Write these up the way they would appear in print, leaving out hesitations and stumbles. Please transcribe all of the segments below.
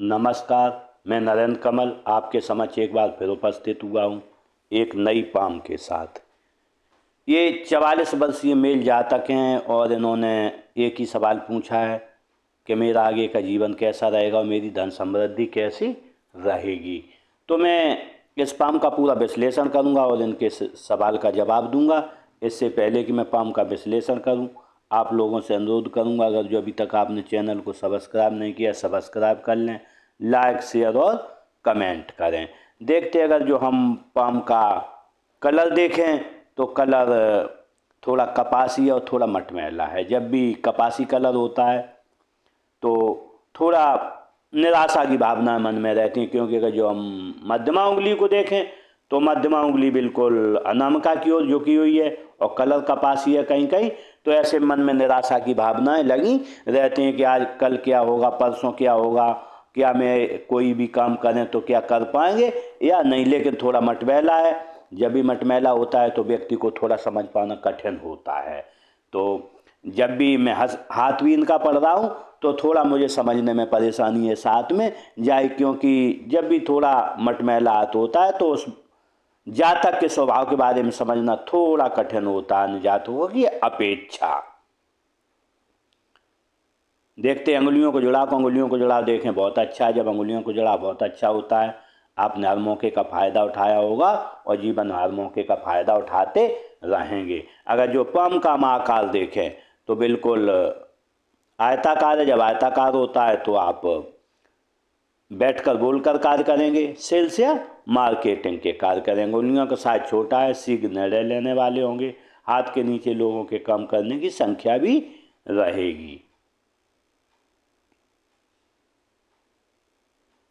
नमस्कार। मैं नरेंद्र कमल आपके समक्ष एक बार फिर उपस्थित हुआ हूँ एक नई पाम के साथ। ये 44 वर्षीय मेल जातक हैं और इन्होंने एक ही सवाल पूछा है कि मेरा आगे का जीवन कैसा रहेगा और मेरी धन समृद्धि कैसी रहेगी। तो मैं इस पाम का पूरा विश्लेषण करूंगा और इनके सवाल का जवाब दूंगा। इससे पहले कि मैं पाम का विश्लेषण करूं, आप लोगों से अनुरोध करूंगा, अगर जो अभी तक आपने चैनल को सब्सक्राइब नहीं किया सब्सक्राइब कर लें, लाइक शेयर और कमेंट करें। देखते हैं, अगर जो हम पाम का कलर देखें तो कलर थोड़ा कपासी और थोड़ा मटमैला है। जब भी कपासी कलर होता है तो थोड़ा निराशा की भावना मन में रहती है, क्योंकि अगर जो हम मध्यमा उंगली को देखें तो मध्यमा उंगली बिल्कुल अनामिका की ओर झुकी हुई है और कलर कपासी है कहीं कहीं। तो ऐसे मन में निराशा की भावनाएं लगी रहती हैं कि आज कल क्या होगा, परसों क्या होगा, क्या मैं कोई भी काम करें तो क्या कर पाएंगे या नहीं। लेकिन थोड़ा मटमैला है। जब भी मटमैला होता है तो व्यक्ति को थोड़ा समझ पाना कठिन होता है। तो जब भी मैं हाथ भी इनका पढ़ रहा हूँ तो थोड़ा मुझे समझने में परेशानी है साथ में जाए, क्योंकि जब भी थोड़ा मटमैला हाथ होता है तो उस जातक के स्वभाव के बारे में समझना थोड़ा कठिन होता है अन्य जातकों की अपेक्षा। देखते अंगुलियों को जुड़ा, अंगुलियों को जुड़ा देखें बहुत अच्छा है। जब अंगुलियों को जुड़ा बहुत अच्छा होता है। आपने हर मौके का फ़ायदा उठाया होगा और जीवन में हर मौके का फ़ायदा उठाते रहेंगे। अगर जो पाम का हम आकार देखें तो बिल्कुल आयताकार है। जब आयताकार होता है तो आप बैठकर बोलकर कार्य करेंगे, सेल्स या मार्केटिंग के कार्य करेंगे। उंगलियों का साइज छोटा है, शीघ्र निर्णय लेने वाले होंगे। हाथ के नीचे लोगों के काम करने की संख्या भी रहेगी।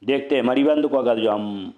देखते हैं मणिबंध को। अगर जो हम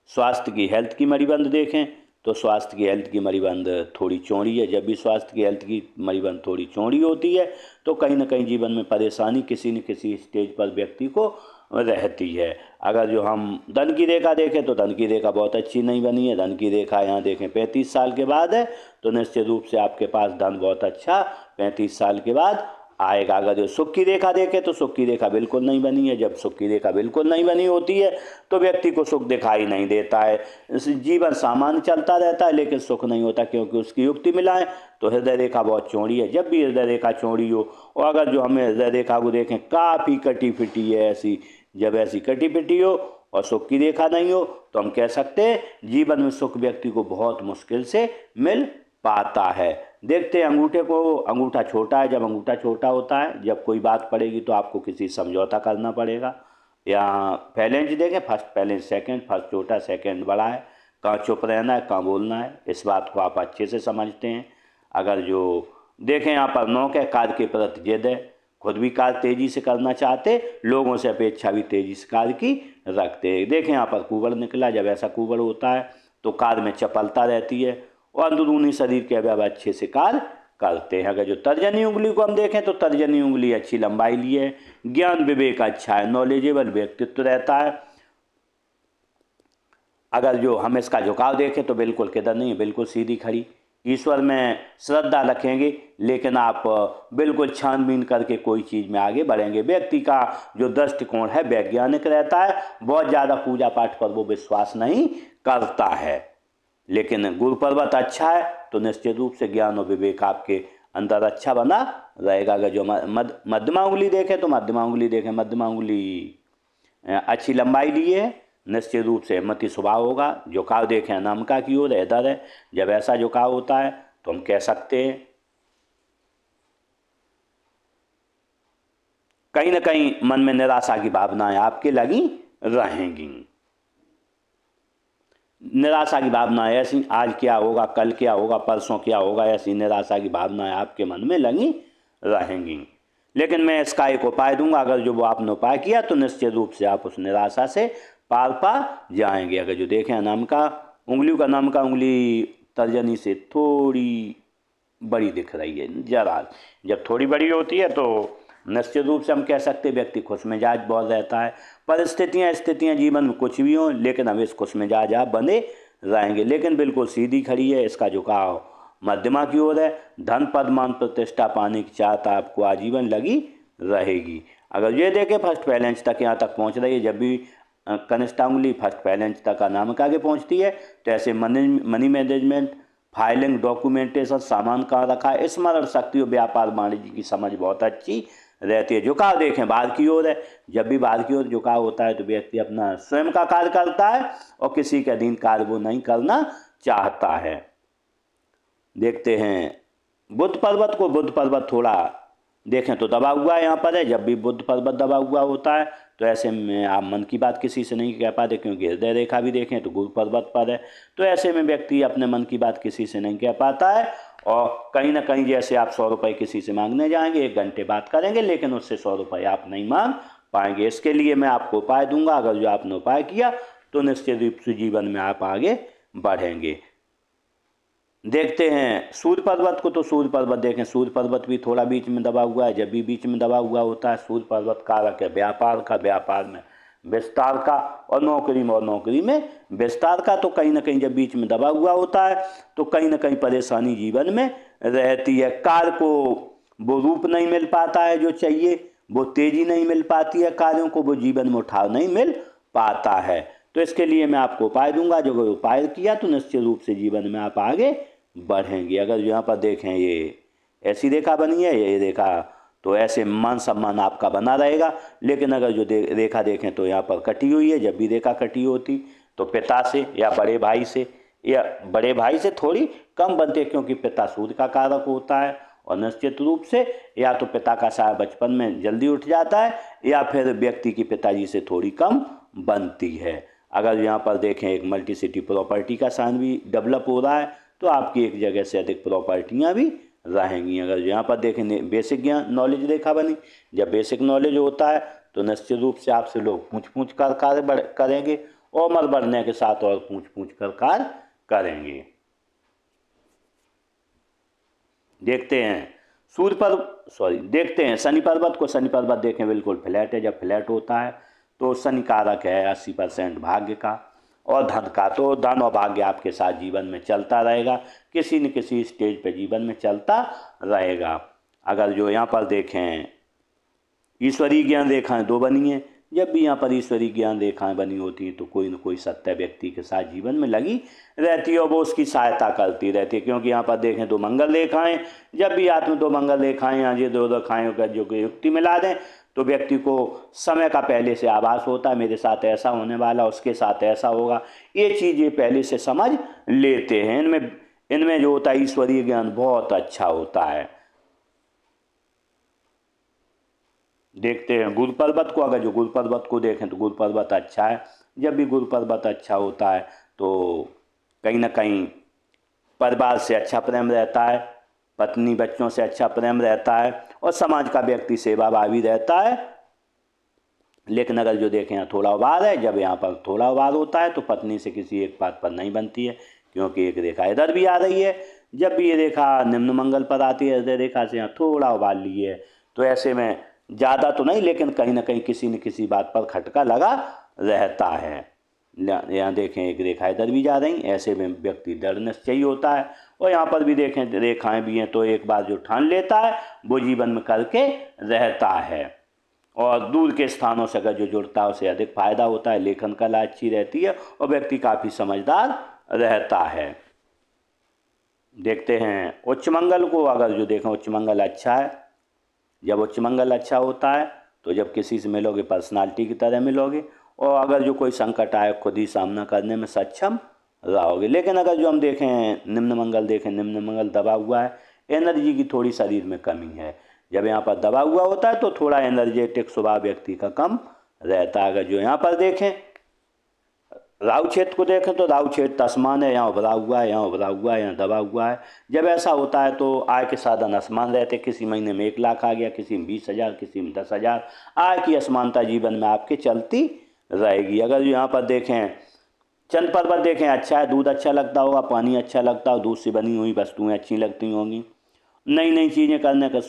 स्वास्थ्य की हेल्थ की मणिबंध देखें तो स्वास्थ्य की हेल्थ की मणिबंध थोड़ी चौड़ी है। जब भी स्वास्थ्य की हेल्थ की मणिबंध थोड़ी चौड़ी होती है तो कहीं ना कहीं जीवन में परेशानी किसी न किसी स्टेज पर व्यक्ति को रहती है। अगर जो हम धन की रेखा देखें तो धन की रेखा बहुत अच्छी नहीं बनी है। धन की रेखा यहाँ देखें 35 साल के बाद है, तो निश्चित रूप से आपके पास धन बहुत अच्छा 35 साल के बाद आएगा। अगर जो सुख की रेखा देखे तो सुख की रेखा बिल्कुल नहीं बनी है। जब सुख की रेखा बिल्कुल नहीं बनी होती है तो व्यक्ति को सुख दिखाई नहीं देता है। जीवन सामान्य चलता रहता है लेकिन सुख नहीं होता, क्योंकि उसकी युक्ति मिलाएं तो हृदय रेखा बहुत चौड़ी है। जब भी हृदय रेखा चौड़ी हो और अगर जो हमें हृदय रेखा को देखें काफ़ी कटी फिटी है ऐसी, जब ऐसी कटी फिटी हो और सुख की रेखा नहीं हो तो हम कह सकते हैं जीवन में सुख व्यक्ति को बहुत मुश्किल से मिल पाता है। देखते हैं अंगूठे को। अंगूठा छोटा है। जब अंगूठा छोटा होता है, जब कोई बात पड़ेगी तो आपको किसी समझौता करना पड़ेगा। या फैलेंज देखें, फर्स्ट फैलेंज सेकंड, फर्स्ट छोटा सेकंड बड़ा है। कहाँ चुप रहना है कहाँ बोलना है, इस बात को आप अच्छे से समझते हैं। अगर जो देखें यहाँ पर नौक है, कार्य के प्रति जिद है। खुद भी कार्य तेजी से करना चाहते, लोगों से अपेक्षा भी तेजी से कार्य की रखते। देखें यहाँ पर कुबड़ निकला। जब ऐसा कुबड़ होता है तो कार्य में चपलता रहती है और अंदरूनी शरीर के अवयव अच्छे से कार्य करते हैं। अगर जो तर्जनी उंगली को हम देखें तो तर्जनी उंगली अच्छी लंबाई ली है। ज्ञान विवेक अच्छा है, नॉलेजेबल व्यक्तित्व रहता है। अगर जो हम इसका झुकाव देखें तो बिल्कुल किधर नहीं है, बिल्कुल सीधी खड़ी। ईश्वर में श्रद्धा रखेंगे लेकिन आप बिल्कुल छानबीन करके कोई चीज़ में आगे बढ़ेंगे। व्यक्ति का जो दृष्टिकोण है वैज्ञानिक रहता है। बहुत ज़्यादा पूजा पाठ पर वो विश्वास नहीं करता है। लेकिन गुरु पर्वत अच्छा है तो निश्चित रूप से ज्ञान और विवेक आपके अंदर अच्छा बना रहेगा। अगर जो मध्यमा उंगली देखें तो मध्यमा उंगली देखें, मध्यमा उंगली अच्छी लंबाई लिए है। निश्चित रूप से हिम्मती स्वभाव होगा। झुकाव देखें अनामिका की ओर, इधर है। जब ऐसा झुकाव होता है तो हम कह सकते हैं कहीं ना कहीं मन में निराशा की भावनाएं आपके लगी रहेंगी। निराशा की भावनाएं ऐसी, आज क्या होगा, कल क्या होगा, परसों क्या होगा, ऐसी निराशा की भावनाएं आपके मन में लगी रहेंगी। लेकिन मैं इसका एक उपाय दूंगा। अगर जो वो आपने उपाय किया तो निश्चित रूप से आप उस निराशा से पार पा जाएंगे। अगर जो देखें अनामिका उंगलियों का, अनामिका उंगली तर्जनी से थोड़ी बड़ी दिख रही है जरा। जब थोड़ी बड़ी होती है तो निश्चित रूप से हम कह सकते हैं व्यक्ति खुश मिजाज बहुत रहता है। स्थितियाँ जीवन में कुछ भी हों लेकिन हम इस खुश मिजाज आप बने रहेंगे। लेकिन बिल्कुल सीधी खड़ी है, इसका झुकाव मध्यमा की ओर है। धन पद मान प्रतिष्ठा पाने की चाहत आपको आजीवन लगी रहेगी। अगर ये देखें फर्स्ट पहले इंच तक यहाँ तक पहुँच रही है, जब भी कनिष्ठ अंगुली फर्स्ट पहले इंच तक अनामिक आगे पहुँचती है तो ऐसे मनी मैनेजमेंट, फाइलिंग, डॉक्यूमेंटेशन, सामान कहाँ रखा है, स्मरण शक्ति और व्यापार वाणिज्य की समझ बहुत अच्छी रहती है। झुकाव देखें बाहर की ओर है, जब भी बाहर की ओर झुकाव होता है तो व्यक्ति अपना स्वयं का कार्य करता है और किसी के अधीन कार्य वो नहीं करना चाहता है। देखते हैं बुध पर्वत को। बुध पर्वत थोड़ा देखें तो दबा हुआ यहाँ पर है। जब भी बुध पर्वत दबा हुआ होता है तो ऐसे में आप मन की बात किसी से नहीं कह पाते, क्योंकि हृदय रेखा भी देखें तो गुरु पर्वत पर है। तो ऐसे में व्यक्ति अपने मन की बात किसी से नहीं कह पाता है और कहीं ना कहीं जैसे आप 100 रुपये किसी से मांगने जाएंगे, 1 घंटे बात करेंगे, लेकिन उससे 100 रुपये आप नहीं मांग पाएंगे। इसके लिए मैं आपको उपाय दूंगा, अगर जो आपने उपाय किया तो निश्चित रूप से जीवन में आप आगे बढ़ेंगे। देखते हैं सूर्य पर्वत को। तो सूर्य पर्वत देखें, सूर्य पर्वत भी थोड़ा बीच में दबा हुआ है। जब भी बीच में दबा हुआ होता है, सूर्य पर्वत कारक है व्यापार का, व्यापार में विस्तार का, और नौकरी में विस्तार का। तो कहीं ना कहीं जब बीच में दबा हुआ होता है तो कहीं ना कहीं परेशानी जीवन में रहती है। कार्य को वो रूप नहीं मिल पाता है जो चाहिए, वो तेजी नहीं मिल पाती है, कार्यों को वो जीवन में उठाव नहीं मिल पाता है। तो इसके लिए मैं आपको उपाय दूंगा, जो अगर उपाय किया तो निश्चित रूप से जीवन में आप आगे बढ़ेंगे। अगर यहाँ पर देखें ये ऐसी रेखा बनी है, ये रेखा, तो ऐसे मान सम्मान आपका बना रहेगा। लेकिन अगर जो रेखा देखें तो यहाँ पर कटी हुई है, जब भी रेखा कटी होती तो पिता से या बड़े भाई से थोड़ी कम बनती है, क्योंकि पिता सूर्य का कारक होता है। और निश्चित रूप से या तो पिता का साया बचपन में जल्दी उठ जाता है या फिर व्यक्ति की पिताजी से थोड़ी कम बनती है। अगर यहाँ पर देखें एक मल्टी सिटी प्रॉपर्टी का साइन भी डेवलप हो रहा है तो आपकी एक जगह से अधिक प्रॉपर्टियाँ भी रहेंगी। अगर यहाँ पर देखें बेसिक ज्ञान नॉलेज रेखा बनी, जब बेसिक नॉलेज होता है तो निश्चित रूप से आपसे लोग पूछ कर कार्य करेंगे और उम्र बढ़ने के साथ और पूछ कर कार्य करेंगे। देखते हैं देखते हैं शनि पर्वत को। शनि पर्वत देखें बिल्कुल फ्लैट है। जब फ्लैट होता है तो शनि कारक है 80% भाग्य का और धन का। तो धन और भाग्य आपके साथ जीवन में चलता रहेगा, किसी न किसी स्टेज पे जीवन में चलता रहेगा। अगर जो यहाँ पर देखें ईश्वरीय ज्ञान रेखाएं 2 बनी हैं, जब भी यहाँ पर ईश्वरीय ज्ञान रेखाएं बनी होती हैं तो कोई न कोई सत्य व्यक्ति के साथ जीवन में लगी रहती है और वो उसकी सहायता करती रहती है। क्योंकि यहाँ पर देखें 2 मंगल रेखाएं, जब भी हाथ में 2 मंगल रेखाएं या ये 2 रेखाएं का जो युक्ति मिला दें तो व्यक्ति को समय का पहले से आभास होता है, मेरे साथ ऐसा होने वाला, उसके साथ ऐसा होगा, ये चीज़ें पहले से समझ लेते हैं। इनमें जो होता है ईश्वरीय ज्ञान बहुत अच्छा होता है। देखते हैं गुरु पर्वत को। अगर जो गुरु पर्वत को देखें तो गुरु पर्वत अच्छा है। जब भी गुरु पर्वत अच्छा होता है तो कहीं ना कहीं परिवार से अच्छा प्रेम रहता है, पत्नी बच्चों से अच्छा प्रेम रहता है और समाज का व्यक्ति सेवाभावी रहता है। लेकिन अगर जो देखें यहाँ थोड़ा उभार है, जब यहाँ पर थोड़ा उभार होता है तो पत्नी से किसी एक बात पर नहीं बनती है, क्योंकि एक रेखा इधर भी आ रही है। जब भी ये रेखा निम्न मंगल पर आती है, हृदय रेखा से यहाँ थोड़ा उभार ली है, तो ऐसे में ज़्यादा तो नहीं लेकिन कहीं ना कहीं किसी न किसी बात पर खटका लगा रहता है। यहाँ देखें एक रेखा इधर भी जा रही, ऐसे में व्यक्ति दृढ़ निश्चयी होता है। और यहाँ पर भी देखें रेखाएं भी हैं, तो एक बार जो ठान लेता है वो जीवन में करके रहता है और दूर के स्थानों से अगर जो जुड़ता है उसे अधिक फायदा होता है। लेखन कला अच्छी रहती है और व्यक्ति काफ़ी समझदार रहता है। देखते हैं उच्च मंगल को। अगर जो देखें उच्च मंगल अच्छा है, जब उच्च मंगल अच्छा होता है तो जब किसी से मिलोगे पर्सनालिटी की तरह मिलोगे और अगर जो कोई संकट आए खुद ही सामना करने में सक्षम रहोगे। लेकिन अगर जो हम देखें निम्न मंगल देखें, निम्न मंगल दबा हुआ है, एनर्जी की थोड़ी शरीर में कमी है। जब यहाँ पर दबा हुआ होता है तो थोड़ा एनर्जेटिक स्वभाव व्यक्ति का कम रहता है। अगर जो यहाँ पर देखें राहु क्षेत्र को देखें तो राहु क्षेत्र आसमान है, यहाँ उभरा हुआ है, यहाँ उभरा हुआ है, यहाँ दबा हुआ है। जब ऐसा होता है तो आय के साधन असमान रहते, किसी महीने में 1 लाख आ गया, किसी में 20,000, किसी में 10,000। आय की असमानता जीवन में आपके चलती रहेगी। अगर यहाँ पर देखें चंद पर्वत देखें अच्छा है, दूध अच्छा लगता होगा, पानी अच्छा लगता हो, दूध से बनी हुई वस्तुएं अच्छी लगती होंगी, नई नई चीज़ें करने का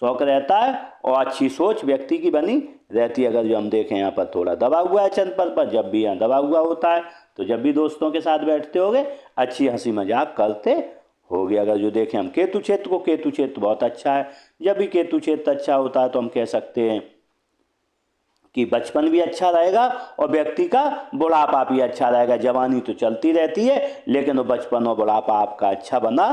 शौक रहता है और अच्छी सोच व्यक्ति की बनी रहती है। अगर जो हम देखें यहाँ पर थोड़ा दबा हुआ है चंद पर जब भी यहाँ दबा हुआ होता है तो जब भी दोस्तों के साथ बैठते होगे अच्छी हंसी मजाक करते होगे। अगर जो देखें हम केतु क्षेत्र को, केतु क्षेत्र बहुत अच्छा है। जब भी केतु क्षेत्र अच्छा होता है तो हम कह सकते हैं कि बचपन भी अच्छा रहेगा और व्यक्ति का बुढ़ापा भी अच्छा रहेगा। जवानी तो चलती रहती है, लेकिन वो बचपन और बुढ़ापा आपका अच्छा बना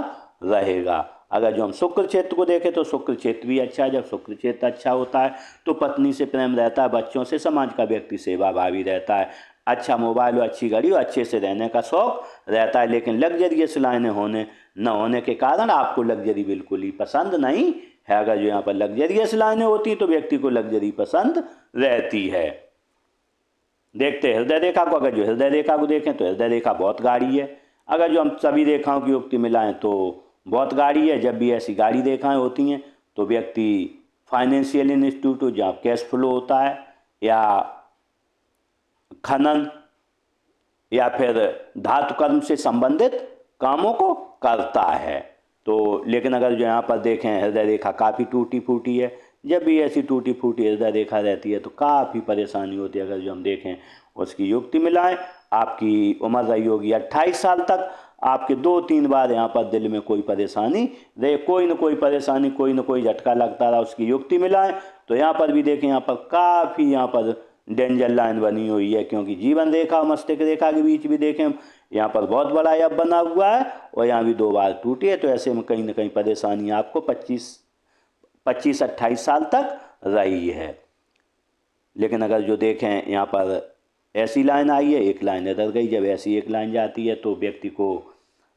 रहेगा। अगर जो हम शुक्र क्षेत्र को देखें तो शुक्र क्षेत्र भी अच्छा है। जब शुक्र क्षेत्र अच्छा होता है तो पत्नी से प्रेम रहता है, बच्चों से, समाज का व्यक्ति सेवाभावी रहता है, अच्छा मोबाइल और अच्छी गाड़ी और अच्छे से रहने का शौक रहता है। लेकिन लग्जरियस लाइनें न होने के कारण आपको लग्जरी बिल्कुल ही पसंद नहीं है। अगर जो यहाँ पर लग्जरियस लाइनें होती तो व्यक्ति को लग्जरी पसंद रहती है। देखते हैं हृदय रेखा को। अगर जो हृदय रेखा को देखें तो हृदय रेखा बहुत गाढ़ी है। अगर जो हम सभी रेखाओं की युक्ति मिलाएं तो बहुत गाढ़ी है। जब भी ऐसी गाढ़ी रेखाएं होती हैं तो व्यक्ति फाइनेंशियल इंस्टीट्यूट जहाँ कैश फ्लो होता है, या खनन, या फिर धातु कर्म से संबंधित कामों को करता है। तो लेकिन अगर जो यहाँ पर देखें हृदय रेखा काफ़ी टूटी फूटी है, जब भी ऐसी टूटी फूटी हृदय रेखा रहती है तो काफ़ी परेशानी होती है। अगर जो हम देखें उसकी युक्ति मिलाएं, आपकी उम्र रही होगी 28 साल तक, आपके 2-3 बार यहाँ पर दिल में कोई परेशानी रहे, कोई न कोई परेशानी, कोई न कोई झटका लगता रहा। उसकी युक्ति मिलाएं तो यहाँ पर भी देखें, यहाँ पर काफ़ी यहाँ पर डेंजर लाइन बनी हुई है, क्योंकि जीवन रेखा और मस्तिष्क रेखा के बीच भी देखें यहाँ पर बहुत बड़ा अब बना हुआ है और यहाँ भी 2 बार टूटी है। तो ऐसे में कहीं ना कहीं परेशानी आपको 25-28 साल तक रही है। लेकिन अगर जो देखें यहाँ पर ऐसी लाइन आई है, एक लाइन इधर गई, जब ऐसी एक लाइन जाती है तो व्यक्ति को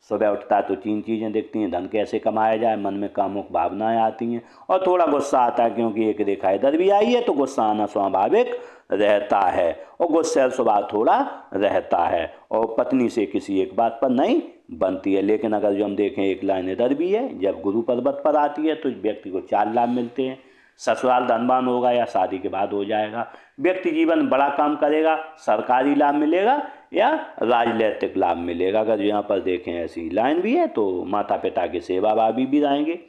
सुबह उठता तो 3 चीज़ें दिखती हैं। धन कैसे कमाया जाए, मन में कामुक भावनाएं आती हैं और थोड़ा गुस्सा आता है, क्योंकि एक रेखा इधर भी आई है तो गुस्सा आना स्वाभाविक रहता है और गुस्सैल स्वभाव थोड़ा रहता है और पत्नी से किसी एक बात पर नहीं बनती है। लेकिन अगर जो हम देखें एक लाइन इधर भी है, जब गुरु पर्वत पर आती है तो व्यक्ति को 4 लाभ मिलते हैं। ससुराल धनवान होगा या शादी के बाद हो जाएगा, व्यक्ति जीवन बड़ा काम करेगा, सरकारी लाभ मिलेगा या राजनैतिक लाभ मिलेगा। अगर जो यहाँ पर देखें ऐसी लाइन भी है तो माता पिता की सेवाभावी भी रहेंगे।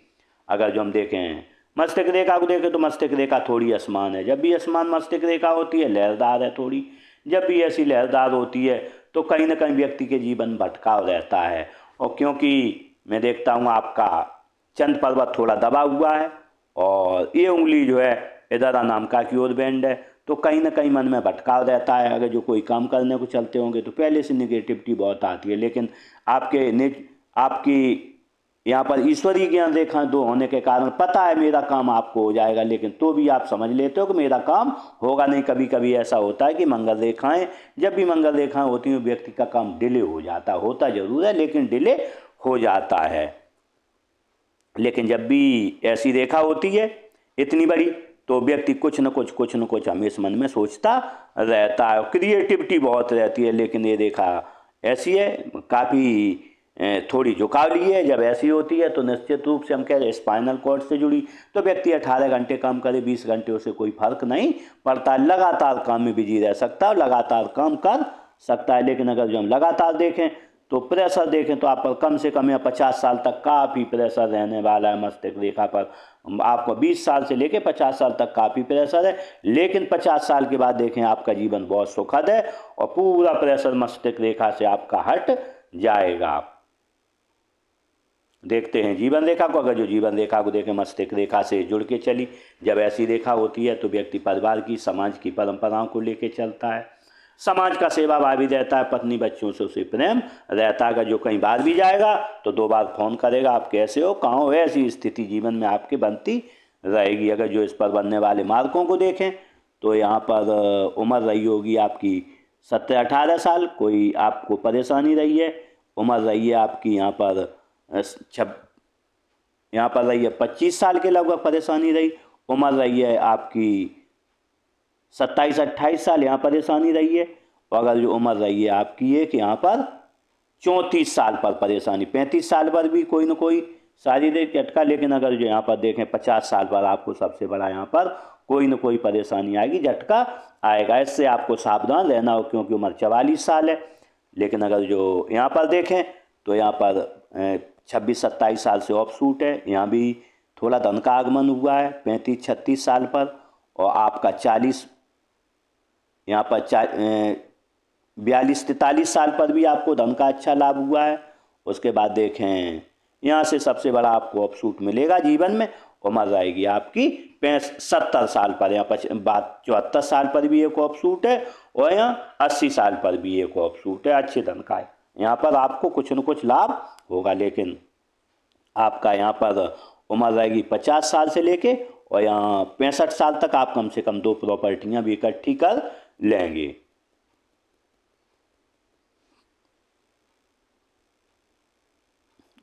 अगर जो हम देखें मस्तिष्क रेखा को देखें तो मस्तिष्क रेखा थोड़ी असमान है। जब भी असमान मस्तिष्क रेखा होती है लहरदार है थोड़ी, जब भी ऐसी लहरदार होती है तो कहीं ना कहीं व्यक्ति के जीवन भटकाव रहता है। और क्योंकि मैं देखता हूँ आपका चंद्र पर्वत थोड़ा दबा हुआ है और ये उंगली जो है इधर नामका की ओर बैंड है, तो कहीं ना कहीं मन में भटकाव रहता है। अगर जो कोई काम करने को चलते होंगे तो पहले से निगेटिविटी बहुत आती है, लेकिन आपकी यहाँ पर ईश्वरीय ज्ञान रेखा 2 होने के कारण पता है मेरा काम आपको हो जाएगा, लेकिन तो भी आप समझ लेते हो कि मेरा काम होगा नहीं। कभी कभी ऐसा होता है कि मंगल रेखाएं, जब भी मंगल रेखाएं होती हैं व्यक्ति का काम डिले हो जाता है, होता जरूर है लेकिन डिले हो जाता है। लेकिन जब भी ऐसी रेखा होती है इतनी बड़ी तो व्यक्ति कुछ न कुछ हमेशा मन में सोचता रहता है और क्रिएटिविटी बहुत रहती है। लेकिन ये रेखा ऐसी है, काफ़ी थोड़ी झुकावली है। जब ऐसी होती है तो निश्चित रूप से हम कह रहे स्पाइनल कॉर्ड से जुड़ी, तो व्यक्ति 18 घंटे काम करे 20 घंटे उसे कोई फर्क नहीं पड़ता, लगातार काम में बिजी रह सकता है और लगातार काम कर सकता है। लेकिन अगर जो हम लगातार देखें तो प्रेशर देखें तो आप पर कम से कम या 50 साल तक काफ़ी प्रेशर रहने वाला है। मस्तिष्क रेखा पर आपको 20 साल से लेकर 50 साल तक काफ़ी प्रेशर है, लेकिन 50 साल के बाद देखें आपका जीवन बहुत सुखद है और पूरा प्रेशर मस्तिष्क रेखा से आपका हट जाएगा। देखते हैं जीवन रेखा को। अगर जो जीवन रेखा को देखें मस्तिष्क रेखा से जुड़ के चली, जब ऐसी रेखा होती है तो व्यक्ति परिवार की, समाज की परंपराओं को लेकर चलता है, समाज का सेवाभावी रहता है, पत्नी बच्चों से उसे प्रेम रहता है। अगर जो कहीं बाहर भी जाएगा तो 2 बार फोन करेगा, आप कैसे हो, कहाँ हो, ऐसी स्थिति जीवन में आपके बनती रहेगी। अगर जो इस पर बनने वाले मार्कों को देखें तो यहाँ पर उम्र रही होगी आपकी 17-18 साल, कोई आपको परेशानी रही है। उम्र रही है आपकी यहाँ पर रही है 25 साल के लगभग परेशानी रही। उम्र रही है आपकी 27-28 साल, यहाँ परेशानी रही है। और अगर जो उम्र रही है आपकी है कि यहाँ पर 34 साल पर परेशानी, 35 साल पर भी कोई ना कोई शारीरिक झटका। लेकिन अगर जो यहाँ पर देखें 50 साल पर आपको सबसे बड़ा यहाँ पर कोई ना कोई परेशानी आएगी, झटका आएगा। इससे आपको सावधान रहना हो क्योंकि उम्र 44 साल है। लेकिन अगर जो यहाँ पर देखें तो यहाँ पर 26-27 साल से ऑफ सूट है, यहाँ भी थोड़ा धन का आगमन हुआ है 35-36 साल पर। और आपका 40 यहाँ पर 42-43 साल पर भी आपको धन का अच्छा लाभ हुआ है। उसके बाद देखें यहाँ से सबसे बड़ा आपको ऑफ सूट मिलेगा जीवन में, उम्र रहेगी आपकी 70 साल पर, यहाँ बात 74 साल पर भी एक ऑफ छूट है और यहाँ 80 साल पर भी एक ऑफ छूट है। अच्छे धन का है, यहाँ पर आपको कुछ न कुछ लाभ होगा, लेकिन आपका यहाँ पर उम्र रहेगी 50 साल से लेके और यहाँ 65 साल तक आप कम से कम 2 प्रॉपर्टियाँ भी इकट्ठी कर लेंगे।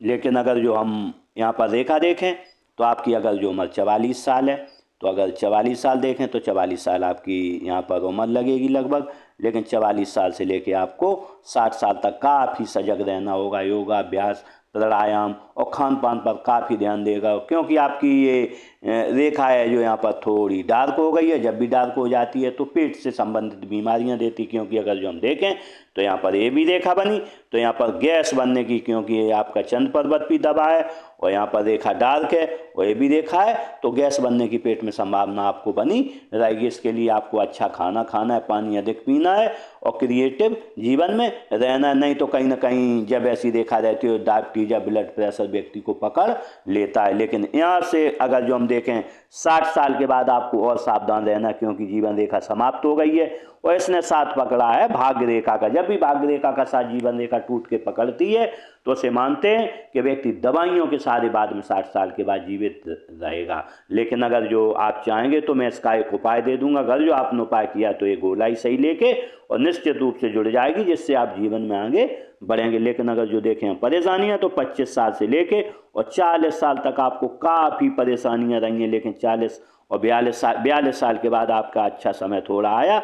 लेकिन अगर जो हम यहाँ पर रेखा देखें तो आपकी अगर जो उम्र 44 साल है, तो अगर 44 साल देखें तो 44 साल आपकी यहाँ पर उम्र लगेगी लगभग, लेकिन 44 साल से लेके आपको 60 साल तक काफ़ी सजग रहना होगा। योगा अभ्यास, प्राणायाम और खान पान पर काफ़ी ध्यान देगा, क्योंकि आपकी ये रेखा है जो यहाँ पर थोड़ी डार्क हो गई है। जब भी डार्क हो जाती है तो पेट से संबंधित बीमारियाँ देती, क्योंकि अगर जो हम देखें तो यहाँ पर ये भी रेखा बनी तो यहाँ पर गैस बनने की, क्योंकि ये आपका चंद्र पर्वत भी दबा है और यहाँ पर रेखा डार्क है और ये भी रेखा है, तो गैस बनने की पेट में संभावना आपको बनी रहेगी। इसके लिए आपको अच्छा खाना खाना है, पानी अधिक पीना है और क्रिएटिव जीवन में रहना है। नहीं तो कहीं ना कहीं जब ऐसी रेखा रहती है डायबिटीज या ब्लड प्रेशर व्यक्ति को पकड़ लेता है। लेकिन यहाँ से अगर जो हम देखें 60 साल के बाद आपको और सावधान रहना, क्योंकि जीवन रेखा समाप्त हो गई है और इसने साथ पकड़ा है भाग्य रेखा का। जब भी भाग्य रेखा का साथ जीवन रेखा टूट के पकड़ती है तो उसे मानते हैं कि व्यक्ति दवाइयों के सहारे बाद में 60 साल के बाद जीवित रहेगा। लेकिन अगर जो आप चाहेंगे तो मैं इसका एक उपाय दे दूंगा। अगर जो आपने उपाय किया तो ये गोलाई सही लेके और निश्चित रूप से जुड़ जाएगी, जिससे आप जीवन में आगे बढ़ेंगे। लेकिन अगर जो देखें परेशानियां तो 25 साल से लेके और 40 साल तक आपको काफ़ी परेशानियां रहेंगी, लेकिन 40 और 42 साल के बाद आपका अच्छा समय थोड़ा आया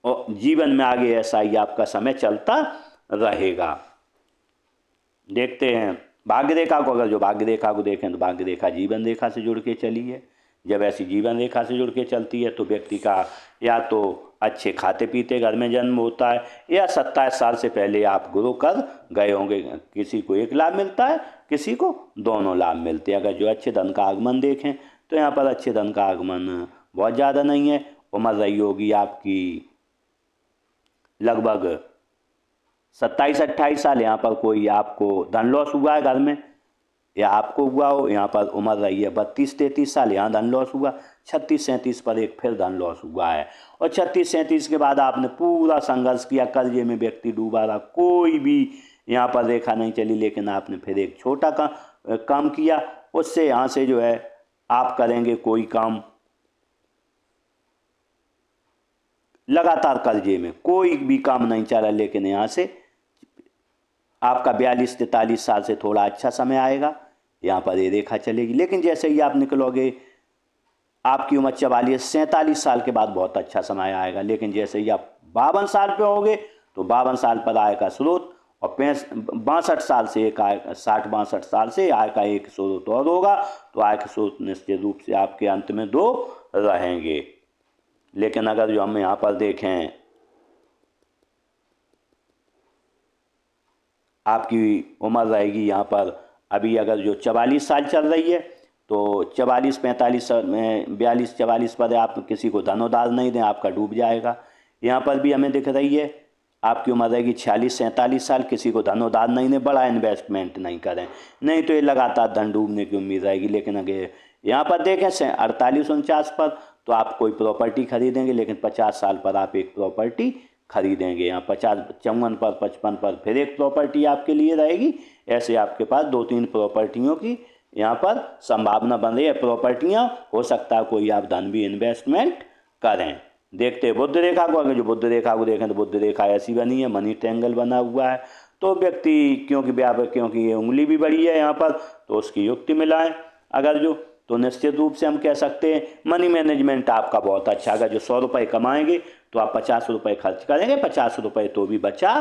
और जीवन में आगे ऐसा ही आपका समय चलता रहेगा। देखते हैं भाग्य रेखा को। अगर जो भाग्य रेखा को देखें तो भाग्य रेखा जीवन रेखा से जुड़ के चली है। जब ऐसी जीवन रेखा से जुड़ के चलती है तो व्यक्ति का या तो अच्छे खाते पीते घर में जन्म होता है या 27 साल से पहले आप गुरु कर गए होंगे। किसी को एक लाभ मिलता है, किसी को दोनों लाभ मिलते हैं। अगर जो अच्छे धन का आगमन देखें तो यहाँ पर अच्छे धन का आगमन बहुत ज़्यादा नहीं है। उम्र रही होगी आपकी लगभग 27-28 साल। यहाँ पर कोई आपको धन लॉस हुआ है घर में या आपको हुआ हो। यहाँ पर उम्र रही है 32-33 साल, यहाँ धन लॉस हुआ। 36-37 पर एक फिर धन लॉस हुआ है और 36-37 के बाद आपने पूरा संघर्ष किया, कर्जे में व्यक्ति डूबा रहा, कोई भी यहाँ पर रेखा नहीं चली। लेकिन आपने फिर एक छोटा काम किया, उससे यहाँ से जो है आप करेंगे कोई काम, लगातार कर्जे में कोई भी काम नहीं चला, लेकिन यहाँ से आपका 42-43 साल से थोड़ा अच्छा समय आएगा। यहाँ पर ये रेखा चलेगी। लेकिन जैसे ही आप निकलोगे आपकी उम्र 44-47 साल के बाद बहुत अच्छा समय आएगा। लेकिन जैसे ही आप 52 साल पे होगे तो 52 साल पर आय का स्रोत और 62 साल से एक आय, 60-62 साल से आय का एक स्रोत और होगा। तो आय के स्रोत निश्चित रूप से आपके अंत में 2 रहेंगे। लेकिन अगर जो हम यहाँ पर देखें आपकी उम्र रहेगी यहाँ पर अभी अगर जो 44 साल चल रही है तो 44-45 में 42-44 पर आप किसी को धन उधार नहीं दें, आपका डूब जाएगा। यहाँ पर भी हमें दिख रही है आपकी उम्र रहेगी 46-47 साल, किसी को धन उधार नहीं दें, बड़ा इन्वेस्टमेंट नहीं करें, नहीं तो ये लगातार धन डूबने की उम्मीद रहेगी। लेकिन अगर यहाँ पर देखें 48-49 पर तो आप कोई प्रॉपर्टी खरीदेंगे, लेकिन 50 साल पर आप एक प्रॉपर्टी खरीदेंगे। यहाँ 50-54 पर 55 पर फिर एक प्रॉपर्टी आपके लिए रहेगी। ऐसे आपके पास 2-3 प्रॉपर्टियों की यहाँ पर संभावना बन रही है। प्रॉपर्टियाँ हो सकता है कोई आप धन भी इन्वेस्टमेंट करें। देखते हैं बुध रेखा को। अगर जो बुध रेखा को देखें तो बुध रेखा ऐसी बनी है, मनी ट्रायंगल बना हुआ है। तो व्यक्ति क्योंकि ये उंगली भी बड़ी है यहाँ पर, तो उसकी युक्ति मिलाएं अगर जो, तो निश्चित रूप से हम कह सकते हैं मनी मैनेजमेंट आपका बहुत अच्छा। अगर जो 100 रुपये कमाएंगे तो आप 50 रुपये खर्च करेंगे, 50 रुपये तो भी बचा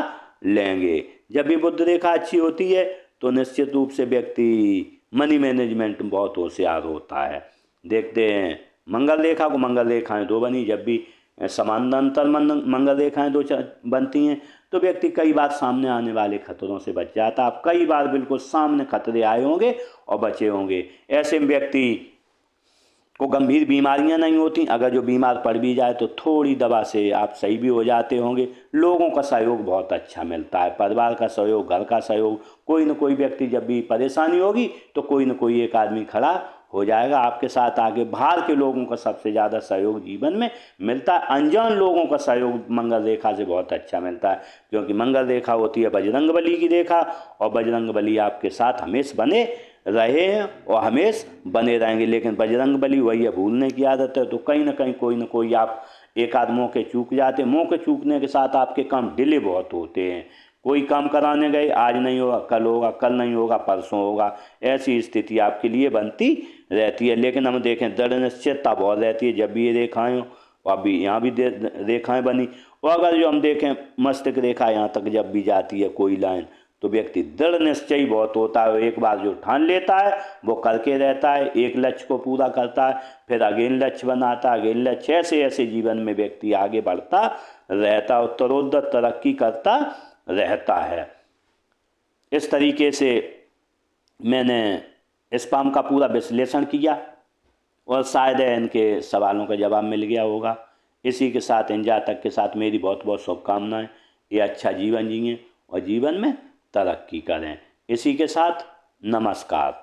लेंगे। जब भी बुध रेखा अच्छी होती है तो निश्चित रूप से व्यक्ति मनी मैनेजमेंट में बहुत होशियार होता है। देखते हैं मंगल रेखा को। मंगल रेखाएं 2 बनी। जब भी समानांतर मंगल रेखाएं 2 बनती हैं तो व्यक्ति कई बार सामने आने वाले खतरों से बच जाता है। आप कई बार बिल्कुल सामने खतरे आए होंगे और बचे होंगे। ऐसे व्यक्ति को गंभीर बीमारियां नहीं होती। अगर जो बीमार पड़ भी जाए तो थोड़ी दवा से आप सही भी हो जाते होंगे। लोगों का सहयोग बहुत अच्छा मिलता है, परिवार का सहयोग, घर का सहयोग। कोई न कोई व्यक्ति जब भी परेशानी होगी तो कोई न कोई एक आदमी खड़ा हो जाएगा आपके साथ आगे। बाहर के लोगों का सबसे ज़्यादा सहयोग जीवन में मिलता है, अनजान लोगों का सहयोग मंगल रेखा से बहुत अच्छा मिलता है, क्योंकि मंगल रेखा होती है बजरंग बली की रेखा, और बजरंग बली आपके साथ हमेशा बने रहे हैं और हमेशा बने रहेंगे। लेकिन बजरंग बली वही है, भूलने की आदत है, तो कहीं ना कहीं कोई ना कोई आप एक आध मौके चूक जाते। मौके चूकने के साथ आपके काम डिले बहुत होते हैं। कोई काम कराने गए, आज नहीं होगा कल होगा, कल नहीं होगा परसों होगा, ऐसी स्थिति आपके लिए बनती रहती है। लेकिन हम देखें दृढ़ निश्चयता बहुत रहती है जब भी ये रेखाएं हो, और अभी यहाँ भी रेखाएं बनी। और अगर जो हम देखें मस्तिष्क रेखा यहाँ तक जब भी जाती है कोई लाइन, तो व्यक्ति दृढ़ निश्चयी बहुत होता है। एक बार जो ठान लेता है वो करके रहता है, एक लक्ष्य को पूरा करता है, फिर अगेन लक्ष्य बनाता है, अगेन लक्ष्य, ऐसे ऐसे जीवन में व्यक्ति आगे बढ़ता रहता है, उत्तरोत्तर तरक्की करता रहता है। इस तरीके से मैंने स्पाम का पूरा विश्लेषण किया और शायद इनके सवालों का जवाब मिल गया होगा। इसी के साथ इन जातक के साथ मेरी बहुत बहुत शुभकामनाएं। ये अच्छा जीवन जिएं और जीवन में तरक्की करें। इसी के साथ नमस्कार।